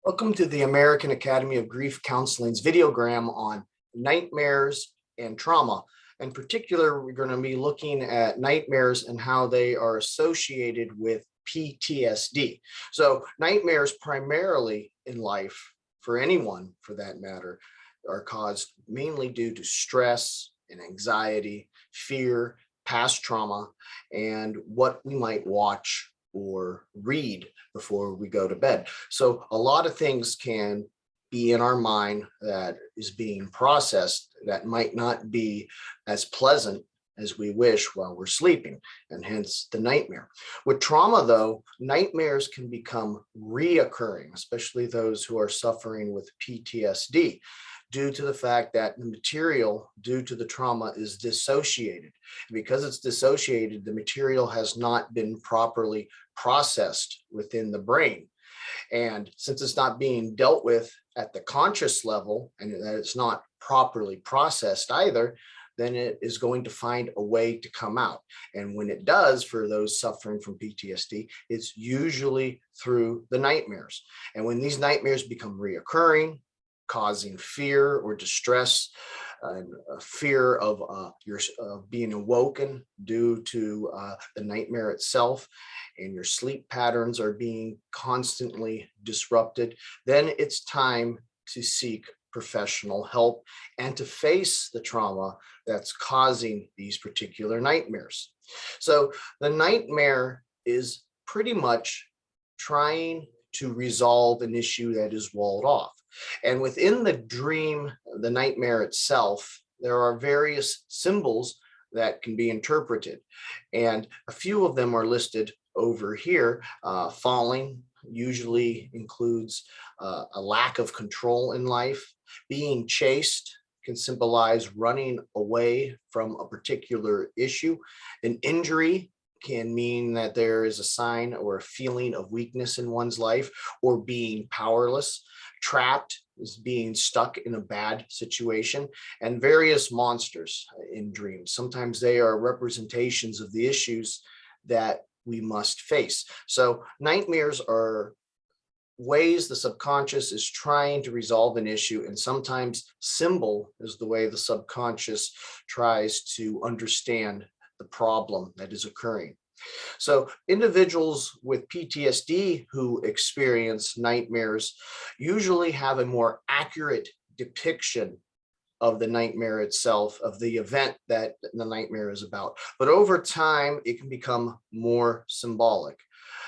Welcome to the American Academy of Grief Counseling's videogram on nightmares and trauma. In particular, we're going to be looking at nightmares and how they are associated with PTSD. So nightmares primarily in life, for anyone for that matter, are caused mainly due to stress and anxiety, fear, past trauma, and what we might watch or read before we go to bed. So a lot of things can be in our mind that is being processed that might not be as pleasant as we wish while we're sleeping, and hence the nightmare. With trauma, though, nightmares can become reoccurring, especially those who are suffering with PTSD, due to the fact that the material due to the trauma is dissociated. Because it's dissociated, the material has not been properly processed within the brain. And since it's not being dealt with at the conscious level, and that it's not properly processed either, then it is going to find a way to come out. And when it does, for those suffering from PTSD, it's usually through the nightmares. And when these nightmares become reoccurring, causing fear or distress, fear of being awoken due to the nightmare itself, and your sleep patterns are being constantly disrupted, then it's time to seek professional help and to face the trauma that's causing these particular nightmares. So the nightmare is pretty much trying to resolve an issue that is walled off. And within the dream, the nightmare itself, there are various symbols that can be interpreted. And a few of them are listed over here. Falling usually includes a lack of control in life. Being chased can symbolize running away from a particular issue. An injury can mean that there is a sign or a feeling of weakness in one's life, or being powerless. Trapped is being stuck in a bad situation. And various monsters in dreams, sometimes they are representations of the issues that we must face. So nightmares are ways the subconscious is trying to resolve an issue, and sometimes symbol is the way the subconscious tries to understand the problem that is occurring. So individuals with PTSD who experience nightmares usually have a more accurate depiction of the nightmare itself, of the event that the nightmare is about. But over time, it can become more symbolic.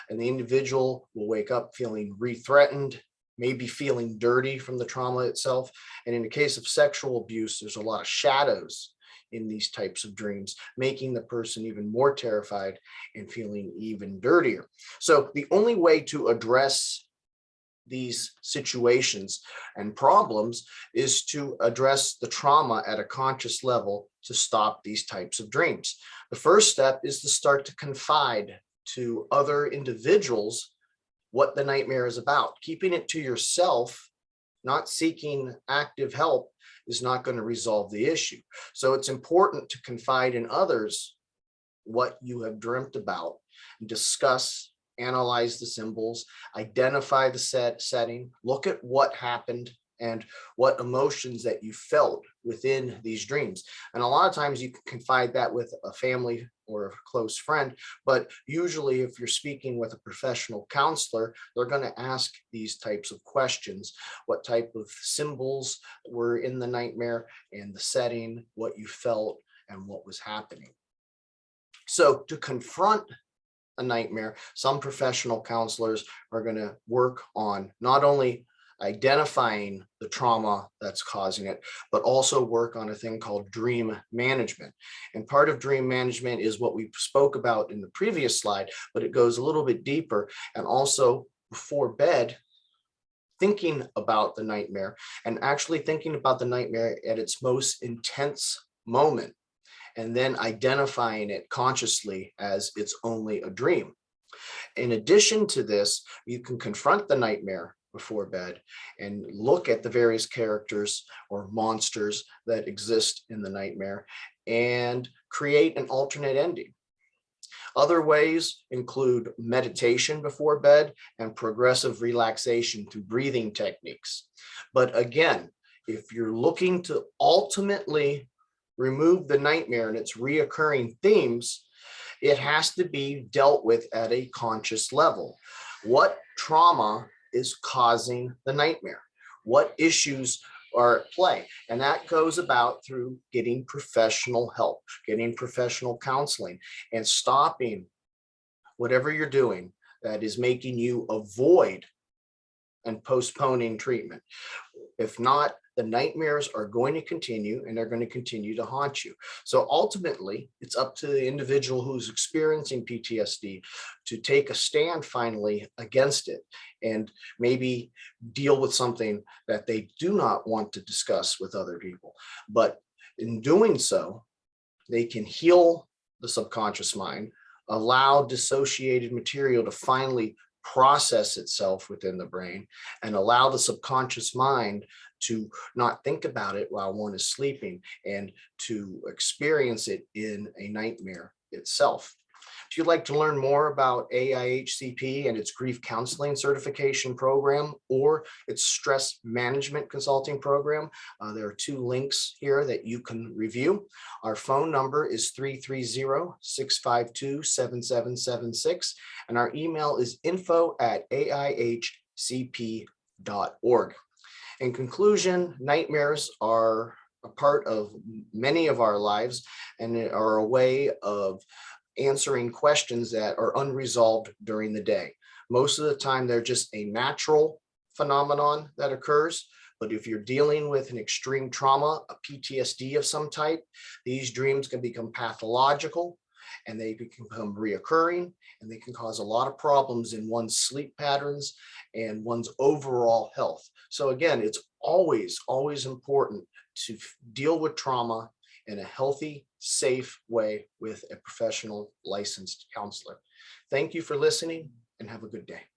And the individual will wake up feeling re-threatened, maybe feeling dirty from the trauma itself. And in the case of sexual abuse, there's a lot of shadows in these types of dreams, making the person even more terrified and feeling even dirtier. So the only way to address these situations and problems is to address the trauma at a conscious level to stop these types of dreams. The first step is to start to confide to other individuals what the nightmare is about. Keeping it to yourself, not seeking active help, is not going to resolve the issue. So it's important to confide in others what you have dreamt about, discuss, analyze the symbols, identify the setting, look at what happened and what emotions that you felt within these dreams. And a lot of times you can confide that with a family or a close friend, but usually if you're speaking with a professional counselor, they're going to ask these types of questions. What type of symbols were in the nightmare, and the setting, what you felt, and what was happening. So to confront a nightmare, some professional counselors are going to work on not only identifying the trauma that's causing it, but also work on a thing called dream management. And part of dream management is what we spoke about in the previous slide, but it goes a little bit deeper. And also before bed, thinking about the nightmare, and actually thinking about the nightmare at its most intense moment, and then identifying it consciously as it's only a dream. In addition to this, you can confront the nightmare before bed and look at the various characters or monsters that exist in the nightmare and create an alternate ending. Other ways include meditation before bed and progressive relaxation through breathing techniques. But again, if you're looking to ultimately remove the nightmare and its reoccurring themes, it has to be dealt with at a conscious level. What trauma is causing the nightmare? What issues are at play? And that goes about through getting professional help, getting professional counseling, and stopping whatever you're doing that is making you avoid and postponing treatment. If not, the nightmares are going to continue and they're going to continue to haunt you. So ultimately, it's up to the individual who's experiencing PTSD to take a stand finally against it and maybe deal with something that they do not want to discuss with other people. But in doing so, they can heal the subconscious mind, allow dissociated material to finally process itself within the brain, and allow the subconscious mind to not think about it while one is sleeping and to experience it in a nightmare itself. If you'd like to learn more about AIHCP and its grief counseling certification program or its stress management consulting program, there are 2 links here that you can review. Our phone number is 330-652-7776, and our email is info@aihcp.org. In conclusion, nightmares are a part of many of our lives and are a way of answering questions that are unresolved during the day. Most of the time, they're just a natural phenomenon that occurs. But if you're dealing with an extreme trauma, a PTSD of some type, these dreams can become pathological and they can become reoccurring, and they can cause a lot of problems in one's sleep patterns and one's overall health. So again, it's always important to deal with trauma in a healthy, safe way with a professional licensed counselor. Thank you for listening and have a good day.